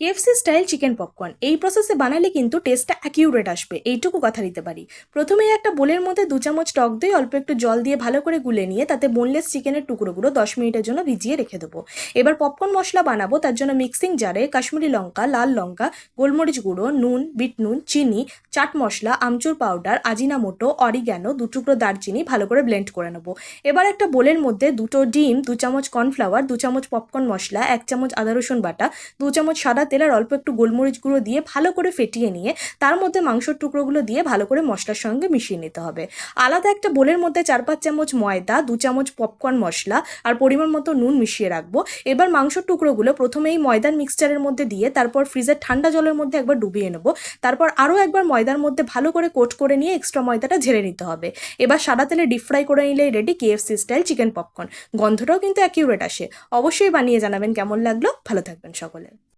KFC style chicken popcorn এই প্রসেসে বানালে কিন্তু টেস্টটা অ্যাকিউরেট আসবে, এইটুকু কথা দিতে পারি। প্রথমেই একটা বোলের মধ্যে 2 চামচ টক দই অল্প একটু জল দিয়ে ভালো করে গুলে নিয়ে তাতে বোনলেস চিকেনের টুকরোগুলো 10 মিনিটের জন্য ভিজিয়ে রেখে দেবো। এবার পপকর্ন মশলা বানাবো, তার জন্য মিক্সিং জারে কাশ্মীরি লঙ্কা, লাল লঙ্কা, গোলমরিচ গুঁড়ো, নুন, বিট নুন, চিনি, চাট মশলা, আমচুর পাউডার, আজিনামোটো, অরিগ্যানো, 2 টুকরো দারচিনি ভালো করে ব্লেন্ড করে নেবো। এবার একটা বোলের মধ্যে 2টো ডিম, 2 চামচ কর্নফ্লাওয়ার, 2 চামচ পপকর্ন মশলা, 1 চামচ আদা রসুন বাটা, 2 চামচ সাদা তেল আর অল্প একটু গোলমরিচ গুঁড়ো দিয়ে ভালো করে ফেটিয়ে নিয়ে তার মধ্যে মাংসর টুকরোগুলো দিয়ে ভালো করে মশলার সঙ্গে মিশিয়ে নিতে হবে। আলাদা একটা বোলের মধ্যে 4-5 চামচ ময়দা, 2 চামচ পপকর্ন মশলা আর পরিমাণ মতো নুন মিশিয়ে রাখবো। এবার মাংসর টুকরোগুলো প্রথমে এই ময়দার মিক্সচারের মধ্যে দিয়ে তারপর ফ্রিজের ঠান্ডা জলের মধ্যে একবার ডুবিয়ে নেবো। তারপর আরও একবার ময়দার মধ্যে ভালো করে কোট করে নিয়ে এক্সট্রা ময়দাটা ঝেড়ে নিতে হবে। এবার সাদা তেলে ডিপ ফ্রাই করে নিলেই ready KFC style chicken popcorn. গন্ধটাও কিন্তু অ্যাকিউরেট আসে। অবশ্যই বানিয়ে জানাবেন কেমন লাগলো। ভালো থাকবেন সকলে।